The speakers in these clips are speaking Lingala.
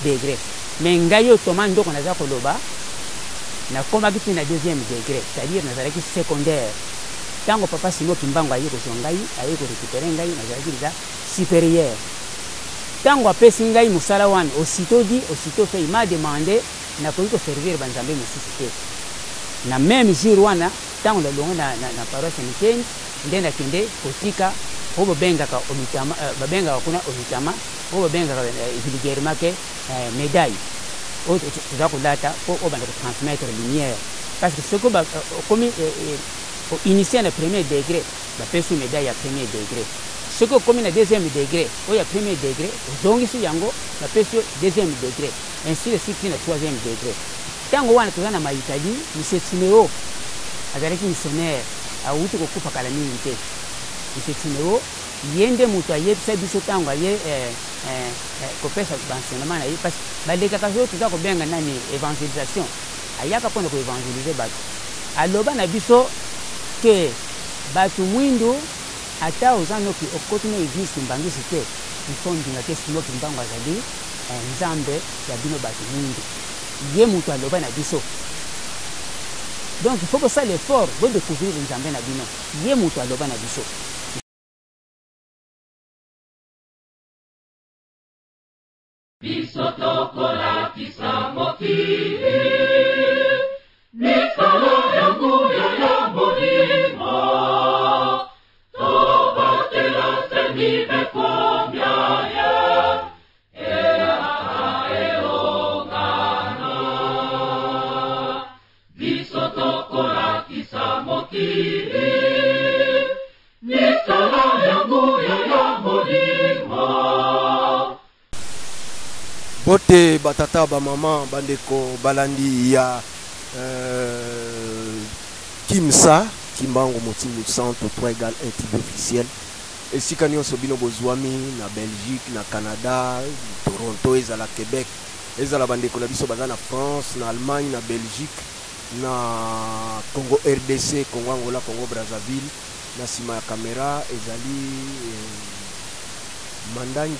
degré. Mais ngai otoma ndoko naza koloba na komaki ti na 2e degré, c'est-à-dire nazalaki secondaire. Tango papa Simon Kimbangu aye kozwa ngai, aye korécupérer ngai, nazalaki déjà supérieur. Tango apesi ngai musala wana, aussitôt fait, il m'a demandé na koki servir banzambe mosusu te. Na même jour wana, tango nalongo na paroisse Mikeni, nde nakende kotika oyo babengaka omitama, babengaka kuna omitama, oyo babengaka vulgairement ke médaille. Oyo toza kolata po oyo banda kotransmettre lumière. Parce que ce que comme initié na 1er degré, bapesi médaille ya 1er degré. Ce que comme na 2e degré, oyo ya 1er degré, ozongisi yango bapesi 2e degré. Ainsi de suite na 3e degré. Tango wana toza na Italie, monsieur Timeo azalaki missionnaire, awuti kokufa kala mingi te. Monsieur Timeo yende mutu ayebisa biso tango aye kopesa banseignement na ye, parce que balekaka oyo toza kobenga nani évangélisation, ayaka mpona koévangéliser bato. Aloba na biso ke bato mwindu ata oza noki okoti na église kimbangisi te, ifo ndinga ke Simon Kimbangu azali nzambe ya bino bato mwindu. Ye mutu aloba na biso. Donc il faut que ça l'effort de découvrir nzambe na bino. Ye mutu aloba na biso. Bisoto kola kisamoki Nisala yangu ya molimo Toba tela semi bekombia ya eongana Bisoto kola kisamoki Nisala yangu ya molimo Bote batata ba mama bandeko balandi ya Kimsa Kimbangu Motimi Centre 3 égale 1 TV officiel. Et si kanyo sobino bozwami na Belgique, na Canada, Toronto, ezala Québec, ezala bandeko na biso baza na France, na Allemagne, na Belgique, na Congo RDC, Congo Angola, Congo Brazzaville, na sima ya kamera ezali Mandangi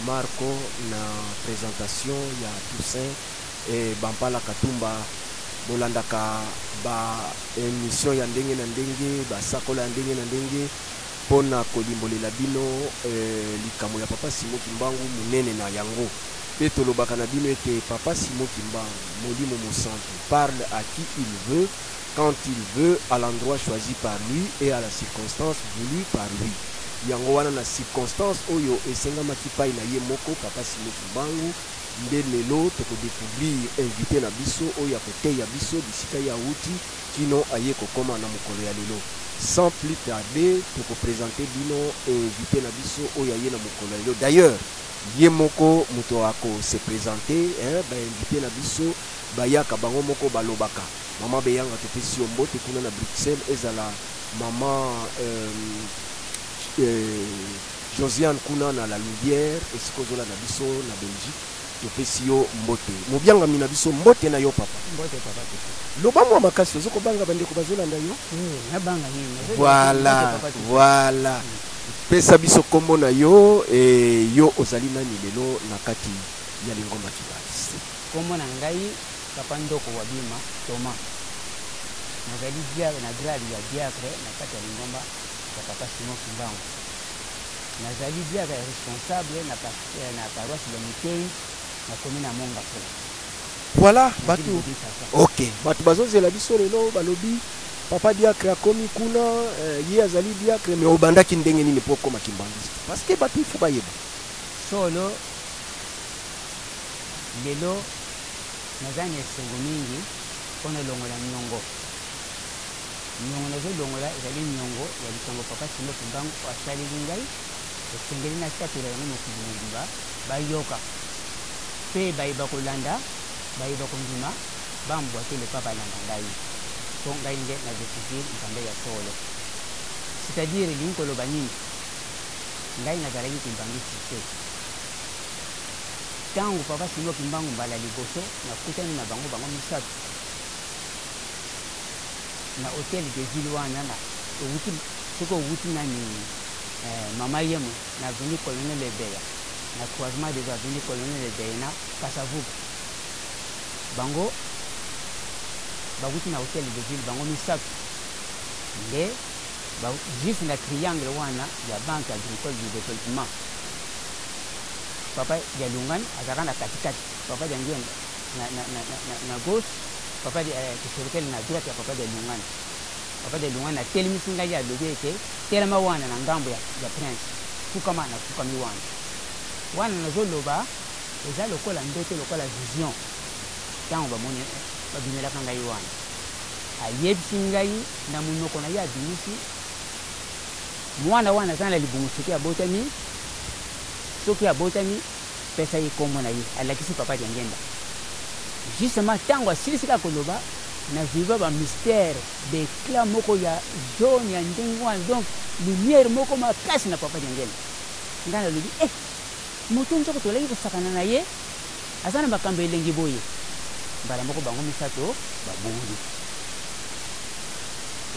Marco na présentation ya Toussaint et Bampala Katumba bolandaka ba émission ya ndenge na ndenge ba sakola ya ndenge na ndenge pona kolimbolela bino likamo ya papa Simon Kimbangu munene na yango pe tolobaka na bino ete papa Simon Kimbangu molimo mosantu parle à qui il veut quand il veut à l'endroit choisi par lui et à la circonstance voulue par lui. Yango wana na circonstance oyo esengamaki pai na ye moko papa Simon Kimbangu nde lelo toko découvrir invité na biso oyo akoteya biso bisika ya uti kino aye kokoma na mokolo ya lelo. Sans plus tarder toko présenter bino invité na biso oyo aye na mokolo ya lelo. D'ailleurs ye moko muto ako se présenter ba invité na biso bayaka bango moko balobaka mama beyanga topesi yo mbote kuna na Bruxelles ezala mama Josiane kuna na la Louvière esikozola na biso na Belgique topesi yo mbote mobianga mina biso mbote na yo papa Mbote papa loba mwa makasi ozoko banga bandeko bazolanda yo na banga nini voilà pesa biso kombo na yo yo ozali nani lelo na kati ya lingomba kibasi kombo na ngai papa ndoko wabima Toma nazali diacre na grade ya diacre na kati ya lingomba ya papa Simon Kimbangu nazali diacre responsable na paroisse ya Mikeni na commune ya Mongafo. Voilà batu ok batu bazozela biso lelo balobi papa diacre akomi kuna ye azali diacre mais obandaki ndenge nini po koma kimbangiste parce que batu ifu bayeba solo lelo nazani esengo mingi mpona longola nyongo nazolongola ezali nyongo ya likongo papa Simon Kimbangu asaleli ngai esengeli nasapela yango mokili mobimba bayoka mpe bayeba kolanda bayeba kondima bambwate le papa alanda ngai mpo ngai nde na découvrir nzambe ya solo c'est-à-dire elingi koloba nini ngai nazalaki kimbangisi te ntango papa Simon Kimbangu mbala liboso nakutani na bango misato na hotel de ville wana na soki owuti nani mama yemo na veni colonel Ebeya na croisement des avenues colonel de Dena Kasavubu bango baguti na hôtel de ville bango misato nde juste na triangle wana ya banque agricole du développement papa ya lungan azaka na katikati papa ya ngenda na gauche papa ya kiserikali na droite ya papa ya lungan papa ya lungan na telemisi ngai ya lobe ke telema wana na ngambo ya prince fukama na fukami wana nazoloba eza lokola ndoto lokola vision ntango bamoni babimelaka ngai wana ayebisi ngai na monoko na ye abimisi mwana wana aza na libungu soki abotami pesa ye kombo na ye alakisi papa ya ngenda justement ntango asilisika koloba na viva bamystère d'éclat moko ya jaune ya ndenge wana donc lumière moko makasi na papa ya ngenda ngai nalobi moto nzoko tolaki kosakana na ye aza na makambo elengi boye mbala moko bango misato babungi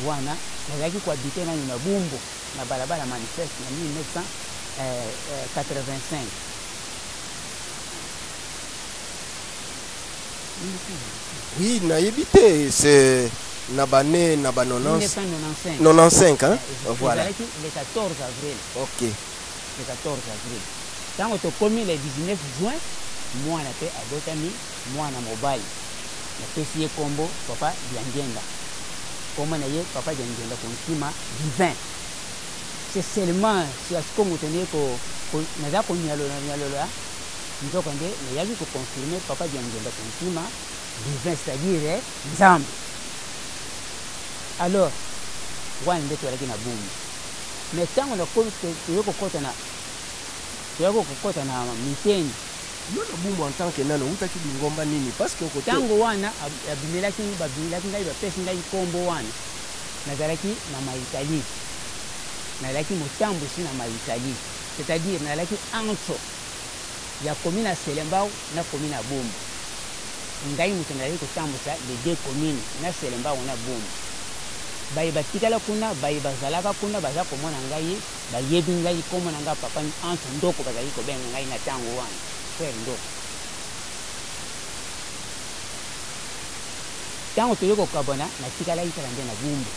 wana nazalaki kohabite nani na bumbu na balabala manifeste na 1985 oui nayebi te c'est na bane na ba 95 hein voilà le 14 avril ok le 14 avril ntango tokomi le 19 juin mwana mpe abotami mwana mobali napesi ye kombo papa Diangenda kombo na ye papa Diangenda kontima divin c'est seulement siasiko moto nde naza konyalola nzoko nde nayaki koconfirme papa Diangenda kontima divin c'est-à-dire nzambe alors wana nde toyalaki na bumi mais ntango nakomi toyaki kokota na miteni yo na bumbu en tant que nano utaki bingomba nini parce que ntango wana babimelaki ngai bapesi ngai kombo wana nazalaki na maitali nazalaki motambusi na maitali c'est-à-dire nazalaki entre ya commune ya Selembao na commune ya Bumbu ngai moto nazalaki kotambusa les deux communes na Selembao na Bumbu baye batikala kuna baye bazalaka kuna baza komona ngai bayebi ngai kombo na ngai papa entre ndoko bazalaki kobenga ngai na ntango wana frère ndoko ntango toye kokabona natikalaki kaka nde na Bumbu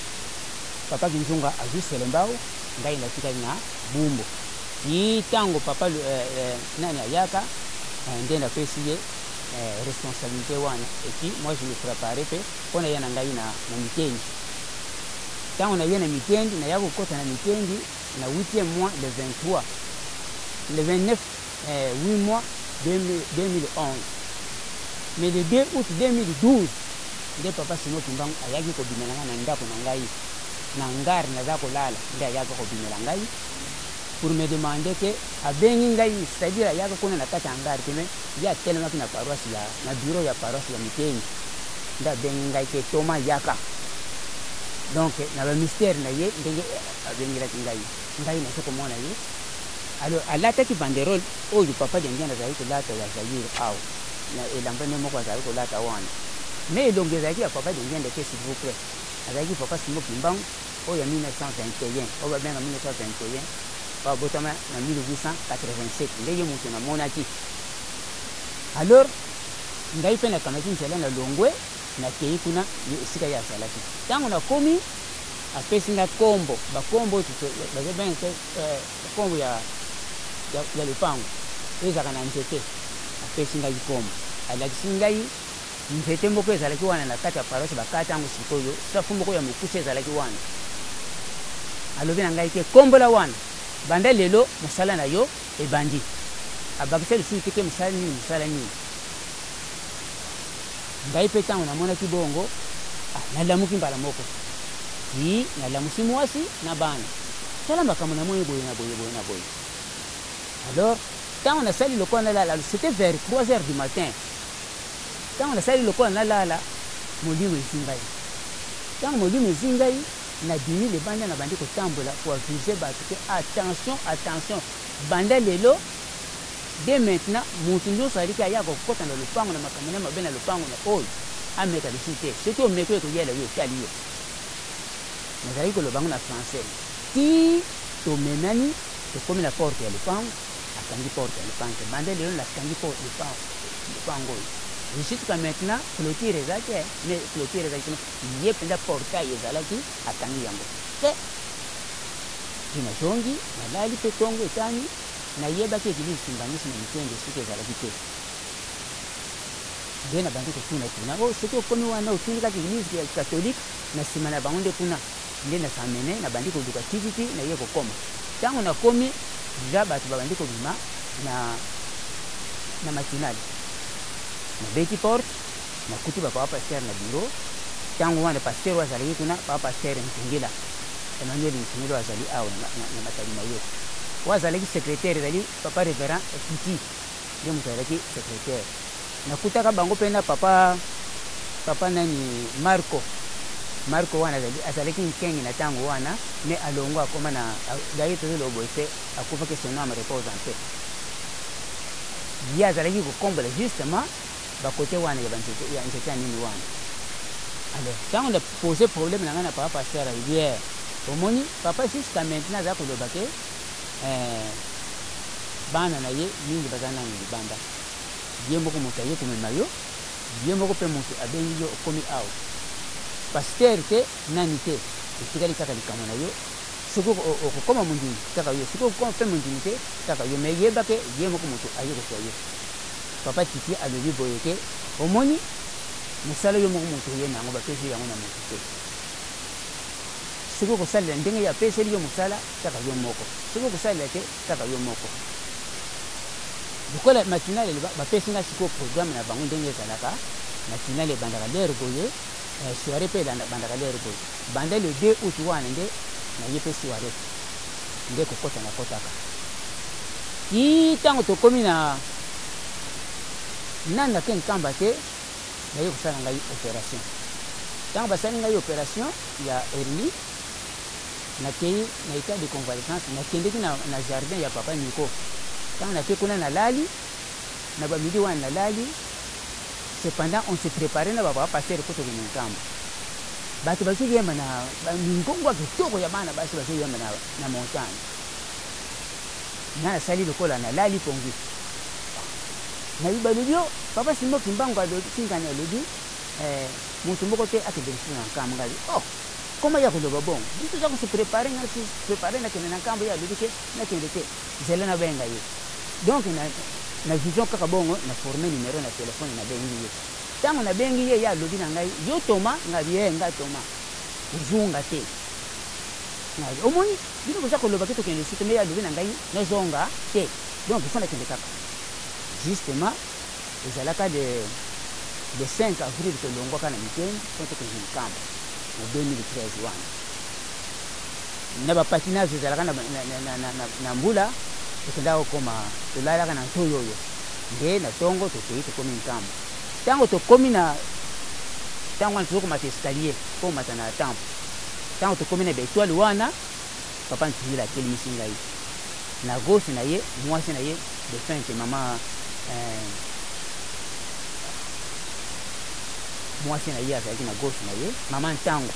papa Kinzunga azwi Selembao ngai natikali na Bumbu ti ntango papa nani ayaka nde napesi ye responsabilité wana et puis moi je me préparais pe mpona ye na ngai na mitendi ntango na ye na mitendi naya kokota na mitendi na 8e mois le 23 le 29 8 mois 2011 mais le 2 août 2012 nde papa Simo Kimbangu ayaki kobimela ngai na ndako na ngai na ngari naza kolala nde ayaka kobimela ngai pour me demander que abengi ngai c'est-à-dire ayaka kuna na kati ya ngari te me ye atelemaki na paroisse na bureau ya paroisse ya mitendi nde abengi ngai ke toma yaka donc na bamystère na ye ndenge abengelaki ngai nase komona ye alors alataki banderole oyo papa Diangenda azalaki kolata ya Zaire awa na elamba nde moko azalaki kolata wana mais elongo ezalaki ya papa Diangenda te s'il vous plaît azalaki papa Simo Kimbangu oyo ya 1921 oyo babenga 1921 babotama na 1887 nde ye moto namonaki alors ngai mpe nakamaki nzela na Longwe nakei kuna esika ye azalaki ntango nakomi apesi nga kombo bakombo bazobenga te kombo ya lupango ezalaka na nzete apesi ngai kombo alakisi ngai nzete moko ezalaki wana na kati ya paroisse bakata yango sikoyo safu moko ya mokuse ezalaki wana alobi na ngai ke kombola wana banda lelo mosala na yo ebandi abakisa lisusu te ke mosala nini ngai mpe ntango namonaki bongo nalamuki mbala moko ti nalamusi mwasi na bana tala makambo namoni boye na boye alors ntango nasali lokola nalala c'était vers 3 heures du matin ntango nasali lokola nalala molimo ezi ngai ntango molimo ezi ngai nabimi libanda na bandi kotambola koavise bato ke attention banda lelo de maintenant moto nyonso aliki aya kokota na lopango na makambo na mabe na lopango na oyo ameka lisusu te soki omeki oyo koyela yo otali yo nazalaki kolobango na français ti tomenani tokomi na porte ya lopango kangi porte le panke bande le la kangi porte le pango jusqu'à maintenant clôture ezake mais clôture ezake ye penda portail ezalaki akangi yango te ina jongi na lali pe tongo etani na yeba ke église simbanisi na mitende sike ezalaki te nde na bandi kotuna tuna o soki okomi wana otuni kaka église ya catholique na nsima na bango nde kuna nde na samene na bandi koluka tititi na ye kokoma ntango nakomi deja bato babandi kobima na matinali nabeti porte nakuti bapapa paster na bureau ntango wana paster oyo azalaki kuna papa paster ntungila emmanuel ntungila oyo azali awa na matali na ye oyo azalaki secrétaire ezali papa révérend kiti nde moto azalaki secrétaire nakutaka bango mpe na papa nani marco wana azalaki nkengi na ntango wana me alongo akoma na daye tozoloboye te akufaki son âme repose en paix ye azalaki kokombola justement bakote wana ya nzete ya nini wana alors ntango na pose problème na ngai na papa paster alibiere omoni papa jusqu'à maintenant aza koloba ke bana na ye mingi baza nani libanda ye moko moto aye komema yo ye moko mpe moto abengi yo okomi awa paster te nani te etikali kaka likambo na yo soki okokoma mondimi kaka yo soki okokoma mpe mondimi te kaka yo me yeba ke ye moko moto aye kozwa yo papa titi alobi boye ke omoni mosala yo moko moto ye nango bapesi yango na moto te soki okosalela ndenge apeseli yo mosala kaka yo moko soki okosalela te kaka yo moko lokola matinale bapesi nga sikoyo programme na bango ndenge ezalaka matinale ebandaka lere boye soirée mpe bandaka lere boye banda le 2 août wana nde naye mpe soirée nde kokota nakotaka ti ntango tokomi na nani nake nkamba te naye kosala ngai opération ntango basali ngai opération ya erli nakei na état de convalescence nakendeki na jardin ya papa Nico ntango nake kuna nalali na bamidi wana nalali cependant on se préparait na bapapa paster kotokende nkambo bato bazoyemba na mingongo ya kitoko ya bana basi bazoyemba na montagne nga nasali lokola nalali pongi nayiba lobi o papa simo kimbango alobi alobi moto moko te akende lisusu na nkambo ngali o koma ya koloba bongo biso za kose préparer nga préparer nakende na nkambo ye alobi ke nakende te zela nabenga ye donc na vision kaka bongo na forme numéro na telefone nabengi ye ntango nabengi ye ye alobi na ngai yo toma ngabi ye nga toma ozonga te ngai omoni bino boza koloba ke tokende lisusu me ye alobi na ngai nazonga te donc ifo nakende kaka justement ezalaka de 5 avril tolongwaka na miteni mpo tokende nkambo na 2013 wana na bapatinage ezalaka na mbula tokendaka kokoma tolalaka na ntoyo oyo nde na ntongo tokei tokomi nkambo ntango tokomi na ntango wana tozokomata escalier mpo komata na temple ntango tokomi na baetoile wana papa ntungila atelemisi ngai na gauche na ye mwasi na ye definte mama mwasi na ye azalaki na gauche na ye mama ntango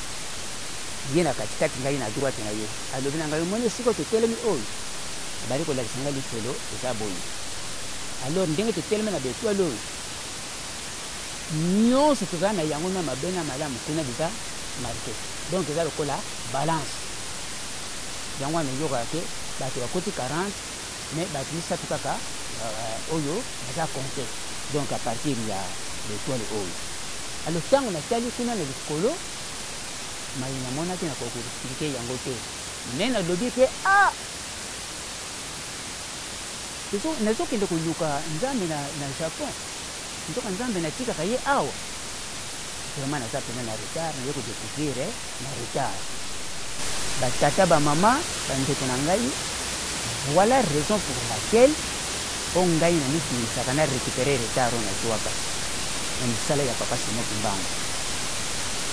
ye na katikati ngai na droite na ye alobi na ngai omoni esika totelemi oyo bali kolakisa ngai likolo eza boye alors ndenge totelemi na baetoile oyo nyonso tozala na yango na mabe na malamu kuna deja marke donc eza lokola balance yango wana ezokaka ke bato bakoti 40 mais bato misato kaka oyo baza compte donc à partir ya l'étoile oyo alors ntango natali kuna na likolo mai namonaki na kokoexplike yango te me nalobi ke nazokende koluka nzambe na japon nzoka nzambe natikaka ye awa vraiment naza pena na retard naye kodécouvrir na retard batata bamama bandeko na ngai voilà raison pour laquelle o ngai na misilisaka na récupérer retard oyo nazwaka na misala ya papa Simo Kimbangu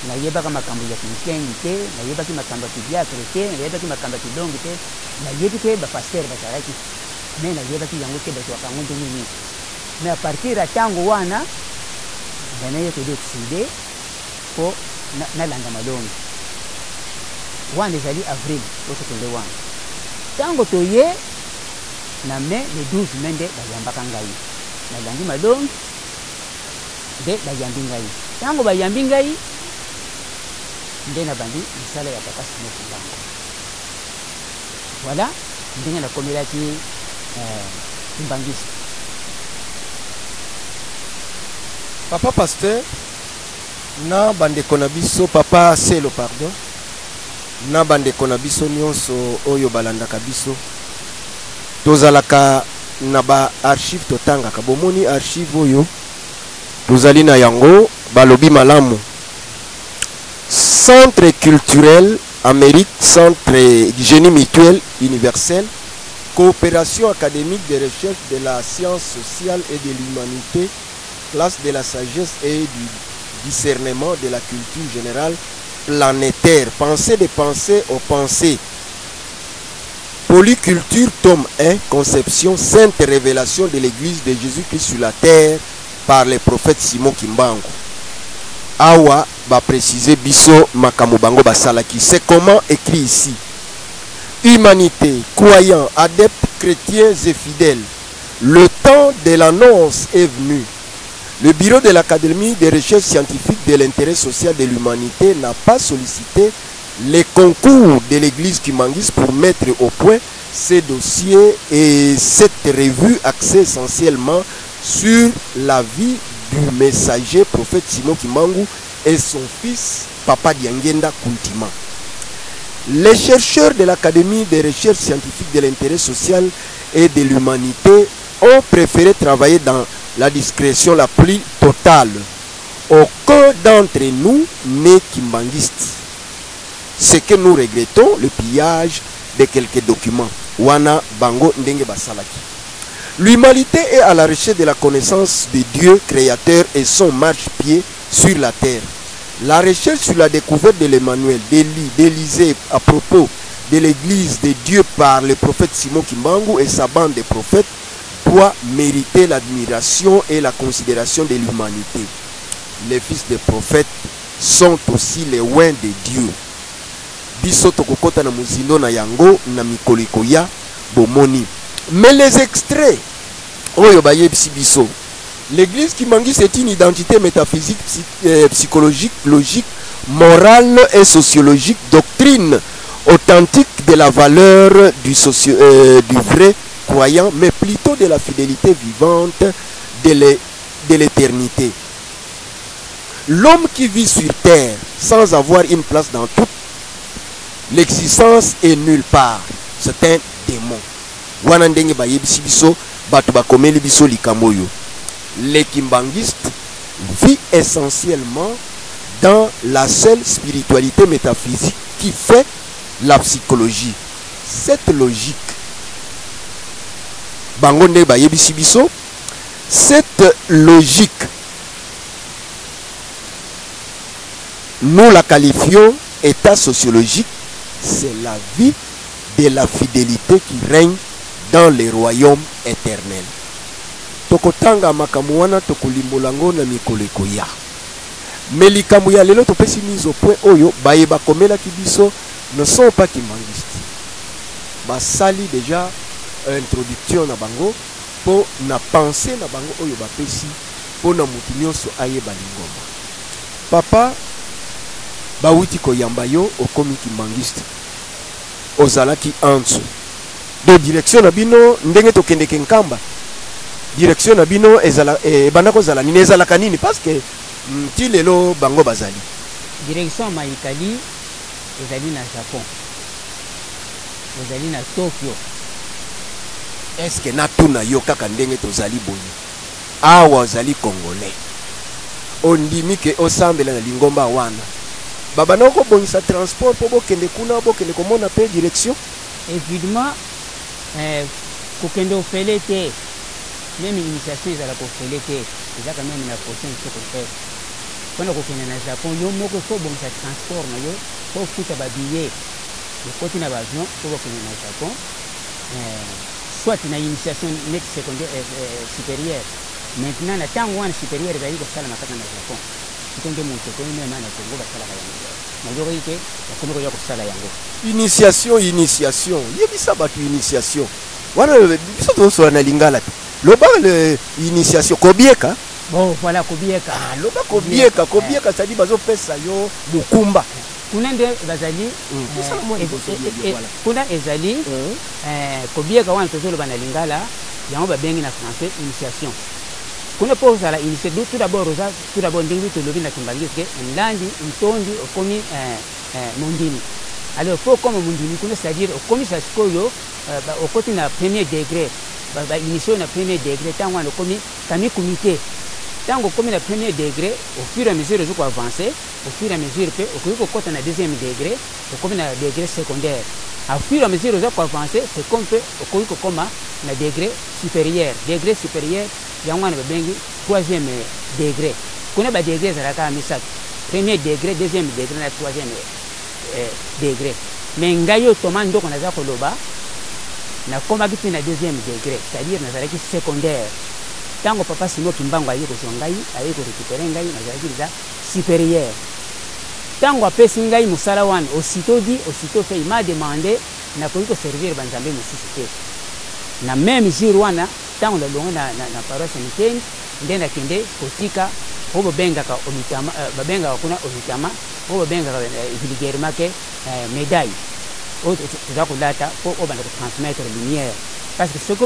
nayebaka makambo ya kinkengi te nayebaki makambo ya kidiacre te nayebaki makambo ya kilongi te nayebi te bapaster bazalaki me nayebaki yango te bazwaka yango ndenge nini mais à partir ya ntango wana banaye kodécide mpo nalanda malongi wana ezali avril tokende wana ntango toye na mai le 12 mai nde bayambaka ngai nalandi madongi nde bayambi ngai ntango bayambi ngai nde nabandi misala ya papa Simon Kimbangu. Voilà ndenge nakomelaki kimbangiste. Papa pasteur na bandeko na biso papa Selo pardon na bandeko na biso nyonso oyo balandaka biso tozalaka na ba archive totangaka bomoni archive oyo tozali na yango balobi malamu Centre culturel Amérique, Centre génie mutuel universel, coopération académique de recherche de la science sociale et de l'humanité, classe de la sagesse et du discernement de la culture générale planétaire, pensée des pensées aux pensées, polyculture tome 1, conception, sainte révélation de l'église de Jésus-Christ sur la terre par le prophète Simon Kimbangu. Awa va préciser biso makambo bango basalaki. C'est comment écrit ici: humanité, croyants, adeptes, chrétiens et fidèles, le temps de l'annonce est venu. Le bureau de l'Académie des recherches scientifiques de l'intérêt social de l'humanité n'a pas sollicité les concours de l'église Kimbanguiste pour mettre au point ces dossiers et cette revue axée essentiellement sur la vie du messager prophète Simon Kimbangu et son fils Papa Diangenda Kuntima. Les chercheurs de l'Académie des recherches scientifiques de l'intérêt social et de l'humanité ont préféré travailler dans la discrétion la plus totale. Aucun d'entre nous n'est kimbanguiste. Ce que nous regrettons, le pillage de quelques documents. Wana Bango Ndenge Basalaki. L'humanité est à la recherche de la connaissance de Dieu créateur et son marche-pied sur la terre. La recherche sur la découverte de l'Emmanuel, d'Élysée à propos de l'église de Dieu par le prophète Simon Kimbangu et sa bande de prophètes doit mériter l'admiration et la considération de l'humanité. Les fils des prophètes sont aussi les oins de Dieu. Biso tokokota na muzindo na yango na mikoliko ya bomoni. Mais les extraits, oyo bayebisi biso, l'église Kimbanguiste c'est une identité métaphysique, psychologique, logique, morale et sociologique, doctrine authentique de la valeur du vrai croyant, mais plutôt de la fidélité vivante de l'éternité. L'homme qui vit sur terre sans avoir une place dans toute l'existence est nulle part. C'est un démon. Wana ndenge bayebisi biso bato bakomeli biso likamoyo. Les kimbanguistes vivent essentiellement dans la seule spiritualité métaphysique qui fait la psychologie. Cette logique, bango ndenge bayebisi biso, cette logique, nous la qualifions état sociologique. C'est la vie de la fidélité qui règne dans les royaumes éternels. Tokotanga makambo wana tokolimbolango na mikoleko ya. Mais likambo ya lelo topesi mise au point oyo bayeba komela kibiso ne sont pas kimbanguistes. Basali déjà introduction na bango po na pensée na bango oyo bapesi po na mutu nyonso ayeba lingomba. Papa bawuti koyamba yo okomi kimbanguiste. Ozalaki ansu. De direction na bino ndenge tokendeke nkamba. Direction na bino ezala bandako zala nini ezalaka nini parce que ti lelo bango bazali. Direction Maikali ezali na Japon. Ezali na Tokyo. Est-ce que na tuna yo kaka ndenge tozali boye. Awa ozali congolais. Ondimi ke osambela na lingomba wana. Baba noko bonisa transport po bokende kuna bokende komona pe direction. Évidemment kokende ofele te. Même initiation ezala kofele te. Eza quand même na prochaine chose qu'on fait. Quand on kokende na Japon yo moko fo bonisa transport na yo fo futa ba billet. Le côté na avion pour kokende na Japon. Soit na initiation next secondaire supérieure. Maintenant na tango wana supérieure ezali ko sala makaka na Japon. Initiation, initiation. Yebisa batu initiation. wana biso tozosola na lingala te loba le initiation kobieka. Bon, voilà, kobieka. Ah, loba kobieka, kobieka c'est-à-dire bazopesa yo mukumba. Kuna nde bazali kuna ezali kobieka wana tozoloba na lingala yango babengi na français initiation. Kuna po la initiation tout d'abord ndenge tolobi na Kimbangisi ke ndandi ntondi okomi mondini. Alors faut comme mondini kuna c'est-à-dire okomi sa sikoyo okoti na premier degré ba initiation na premier degré tango wana okomi kami comité. Tango comme le premier degré, au fur et à mesure que vous avancez, au fur et à mesure que vous avez un deuxième degré, au comme un degré secondaire. Au fur et à mesure que vous avancez, c'est comme un degré supérieur. Degré supérieur, il y a un troisième degré. Vous avez un degré, premier degré, deuxième degré, troisième degré. Mais ngayo tomando qu'on a déjà koloba, na koma biti na deuxième degré, c'est-à-dire na zalaki secondaire. Tango papa Simon Kimbangu aye ko songai aye ko récupérer ngai na zalaki supérieur. Tango apesi ngai musala wan aussitôt fait il m'a demandé na ko servir banzambe musisite. Na même jour wana tango la longa na paroisse Mikeni ndenda kende kotika obo benga ka omitama babenga kuna omitama obo benga ka vulgairement ke médaille. O za ko lata ko obanda ko transmettre lumière parce que ce que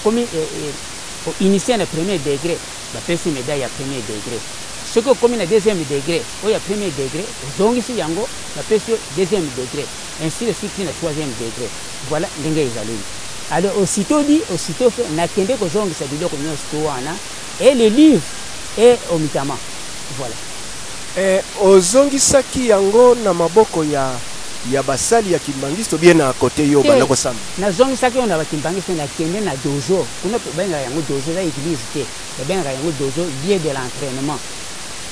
comme pour initier le premier degré, la personne médaille à premier degré. Ce que comme le deuxième degré, ou le premier degré, donc ici yango, la personne deuxième degré, ainsi de suite le troisième degré. Voilà l'ingé isalé. Alors aussitôt fait, n'a qu'un des gens qui s'habillent comme nous et le livre est au mitama. Voilà. Ozongisaki yango na maboko ya basali ya Kimbangisi to bien na côté yo bana ko samba na zongi saki on na Kimbangisi na kende na dojo kuna benga yango dojo za église te benga yango dojo lieu de l'entraînement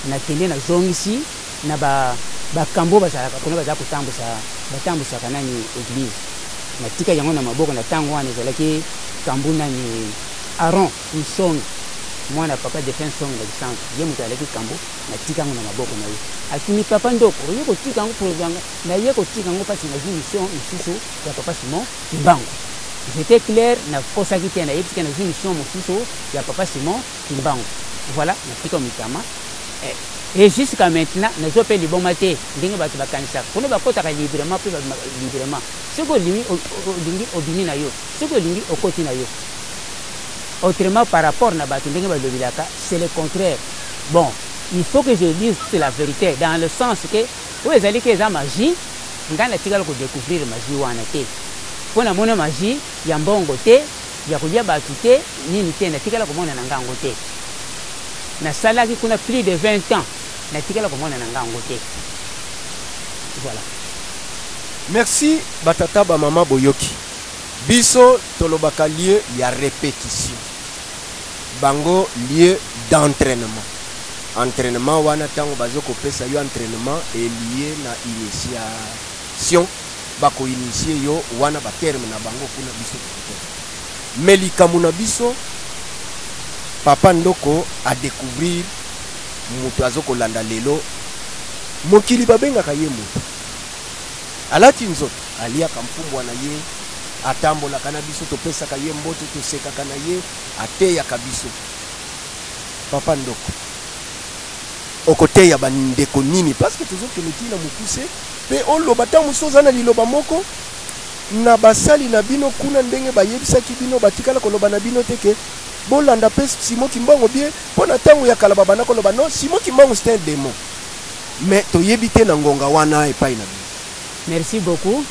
na kende na zongi si na ba kambo basala kuna baza kutambusa kanani église na tika yango na maboko na tango wana zalaki kambuna ni Aaron Nsong mwana papa defense song na centre ye mutu aleki kambo na tika ngo na maboko na ye akini papa ndoko ye ko tika ngo programme na ye ko tika ngo pasi na mission mususu ya papa Simon Kimbangu. J'étais clair na kosa kite na yepika na mission mususu ya papa Simon Kimbangu. Voilà na tika mitama et jusqu'à maintenant na zo pe liboma te ndenge batu bakanisa kuna bakota ka librement pe librement ce que lui lingi obini na yo ce que lingi okoti na yo. Autrement, par rapport à Batuninga, c'est le contraire. Bon, il faut que je dise la vérité, dans le sens que, vous allez que la magie, on va découvrir la magie ou en été. Pour la monnaie magie, il y a un bon côté, il y a un batute, ni ni ten, la comme on a un côté. Na sala qui a plus de 20 ans, la tigala comme on a un côté. Voilà. Merci, Batata Bamama Boyoki. Biso tolobaka lieu ya répétition. Bango lieu d'entraînement. Entraînement wana tango bazoko pesa yo entraînement et lié na initiation. Bako initier yo wana ba terme na bango kuna biso. Melikamu na biso papa ndoko a découvrir mutu azoko landa lelo mokili babenga ka ye mutu. Alati nzoto alia kamfumbwa na ye atambola kana biso to pesa ka ye mbote to seka kana ye ateya kabiso papa ndoko okoteya bandeko nini parce que toujours que metina mukuse pe oloba ta musoza na liloba moko na basali na bino kuna ndenge bayebisaki bino batikala koloba na bino teke bolanda pe Simon Kimbangu bien pona tango ya kala baba na koloba non Simon Kimbangu c'est un démon mais to yebite na ngonga wana epai na bino. Merci beaucoup.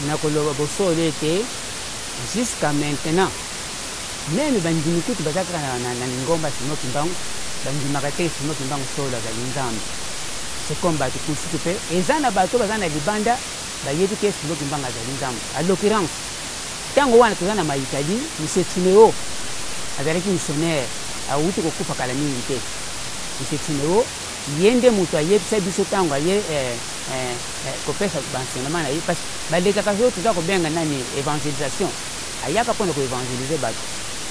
Nakoloba boso lete jusqu'à maintenant même bandimi kutu bazaka na ngomba Simon Kimbangu bandima kate Simon Kimbangu sola za nzambe c'est comme batu kusiku pe ezana bato bazana libanda bayebi ke Simon Kimbangu za nzambe à l'occurrence tango wana tozana ma Italie monsieur Tineo azalaki missionnaire a uti kokufa kala mingi te monsieur Tineo yende mutu ayebisa biso tango aye kopesa bansenement na ye parce baleka ka zo tuza ko benga nani évangélisation ayaka pona ko évangéliser bato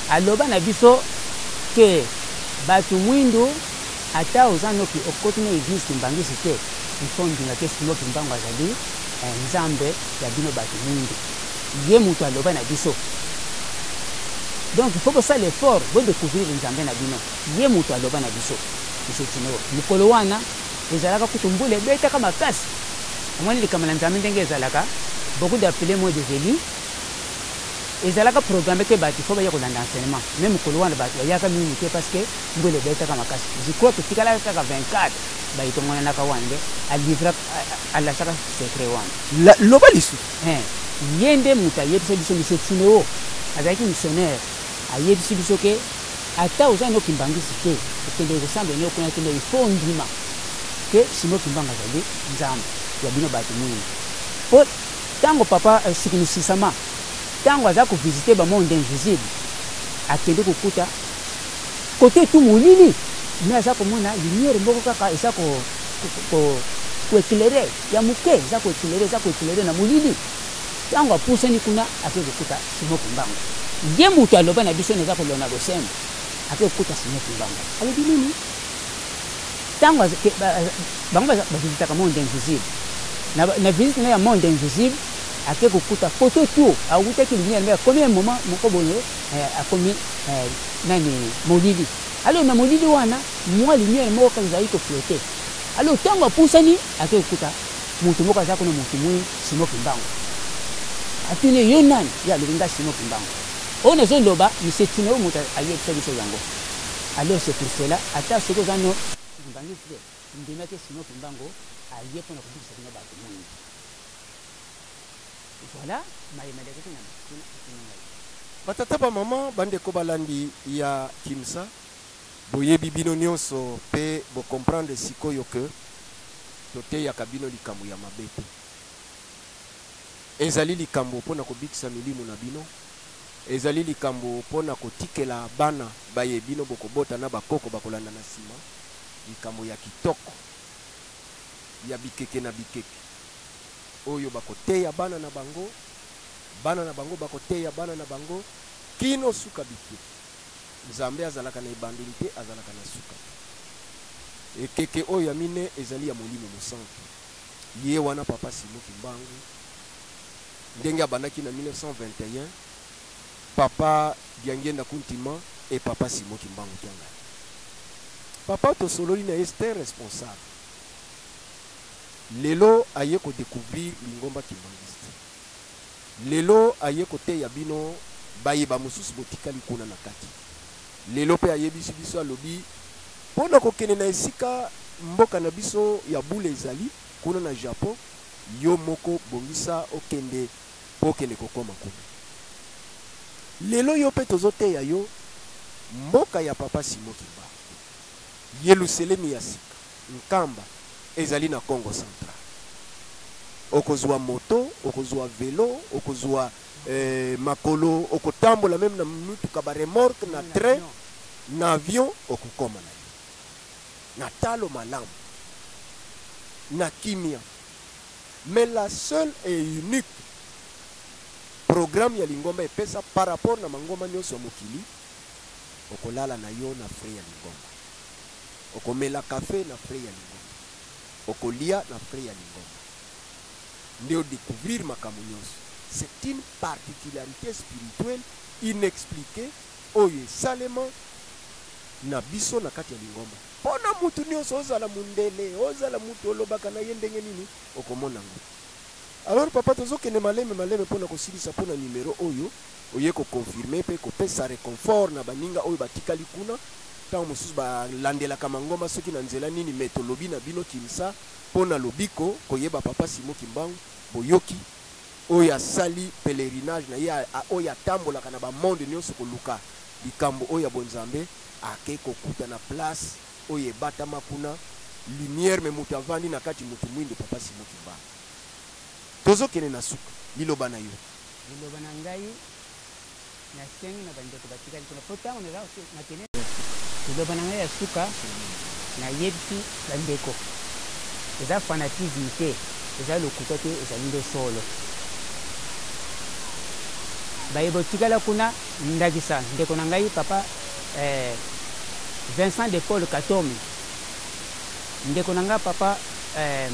aloba na biso ke bato mwindu ata ozano ki okoti na église Kimbangisi te ifondi na kesi mo Kimbangu azali nzambe ya bino bato mwindu ye mutu aloba na biso Donc il faut que ça l'effort de découvrir nzambe na bino ye mutu aloba na biso isetineo mukolo wana ezalaka kutumbula ebetaka makasi omoni likambo na nzambe ndenge ezalaka beaucoup d'appelés moi des élus ezalaka programme ke bato fo baya kolanda enseignement même mukolo wana bato bayaka mingi te parce que mbula ebetaka makasi je crois que tikala kaka 24 bayitongonanaka wande alivra alashaka secret wana loba lisu ye nde mutu ayebisa biso misetineo azalaki missionnaire ayebisi biso ke ata oza no kimbangisi te okende kosambe ne okuna kende il faut ndima ke sino kimbanga zali nzambe ya bino bato mwini po tango papa sikinisisama tango aza kovisite bamonde invisible akende kokuta kote tu molili me aza komona lumière moko kaka eza koeklere ya moke eza koeklere na molili tango apusani kuna ake kokuta simo kimbanga ye mutu aloba na biso neza kolona losembo ake kokuta simo kimbanga alobi nini tango bango bavisitaka monde invisible na visite na ya monde invisible ake kokuta koto tu awutaki lumière mais akomi un moment moko boye akomi nani molili alo na molili wana mwa lumière moko kaka ezali koflote alo tango apusani ake kokuta mutu moko aza kuna mutu mwi simo kimbanga atune yo nani ya alobi nga simo kimbanga oyo nazoloba misetine oyo moto ayebisa biso yango alors c'est pour cela ata soki oza no kimbangisi te ndimaki simo kimbango aye mpona kobikisa bino bato mwingi voilà mayemelekaki na ngai batata bamama bandeko balandi ya kimsa boyebi bino nyonso mpe bocomprendre sikoyo ke toteyaka bino likambo ya mabe te ezali likambo mpona kobikisa milimo na bino ezali likambo mpona kotikela bana baye bino bokobota na bakoko bakolanda na nsima likambo ya kitoko ya bikeke na bikeke oyo bakoteya bana na bango bakoteya bana na bango kino suka bike nzambe azalaka na ebandeli te azalaka na suka ekeke oyo ya mine ezali ya molimo mosantu ye wana papa Simon Kimbangu ndenge abandaki na 1921 papa Diangenda Kuntima et papa Simon Kimbangu Kianga papa tosololi na este responsable lelo aye ko découvrir lingomba kimbangiste lelo aye ko te ya bino bayeba mosusu botikali kuna na kati lelo pe ayebisi biso alobi pona kokene na esika mboka na biso ya bule ezali kuna na Japon yo moko bongisa okende pokende kokoma kuna lelo yo pe tozote ya yo mboka ya papa Simon Kimbangu Yelusalemi ya sika nkamba ezali na Congo Central okozwa moto okozwa velo okozwa makolo okotambola même na mituka ba remorque na train na avion okukoma na yo na talo malamu na kimia mais la seule et unique programme ya lingomba epesa par rapport na mangoma nyonso ya mokili okolala na yo na frais ya lingomba okomela café na frais ya lingomba okolia na frais ya lingomba ndeo découvrir makambo nyonso c'est une particularité spirituelle inexpliquée oyo esalema na biso na kati ya lingomba pona mutu nyonso ozala mundele ozala mutu olobaka na ye ndenge nini okomona ngo alors papa tozokende maleme pona kosilisa pona numero oyo oye ko confirmer pe ko pesa réconfort na baninga oyo batikali kuna tango mosusu balandelaka mangomba soki na nzela nini metolobi na bino kimsa pona lobiko koyeba papa Simon Kimbangu boyoki oyo asali pèlerinage na ye oyo atambolaka na bamonde nyonso koluka likambo oyo ya bonzambe ake kokuta na place oyo ebatama kuna lumière me mutu avandi na kati mutu mwinde papa Simon Kimbangu tozokende na suka liloba na yo liloba na ngai na sengi na bandeko batikali kuna potango na lao na kene liloba na ngai ya suka na yebisi bandeko eza fanatisme te eza lokuta te ezali nde solo bayeba otikala kuna ndakisa ndeko na ngai papa Vincent de Paul Katomi ndeko na ngai papa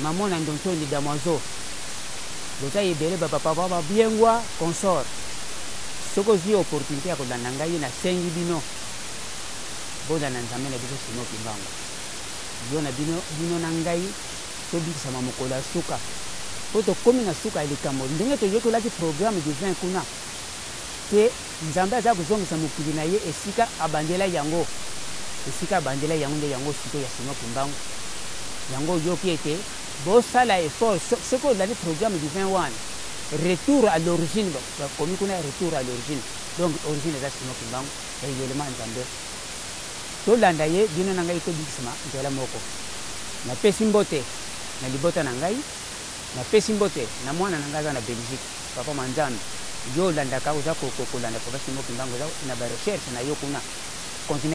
Mamona Ndontoni Damoiseau boza ebele bapapa babiengwa consort soki ozwi opportunité ya kolanda ngai nasengi bino bozala na nzambe na biso Simon Kimbangu yo na bino na ngai tobikisama mokolo ya suka po tokomi na suka ya likambo ndenge toyoki tolaki programme divin kuna te nzambe aza kozongisa mokili na ye esika abandela yango nde yango siko ya Simon Kimbangu yango yoki ete bosala effort soki olandi programme divin wana retour à l'origine bakomi kuna retour à l'origine donc origine eza Simon Kimbangu réellement nzambe tolanda ye bino na ngai tobikisama nzela moko napesi mbote na libota na ngai napesi mbote na mwana na ngai aza na Belgique papa Manzambe yo olandaka oza kolanda papa Simon Kimbangu oza na barecherche na yo kuna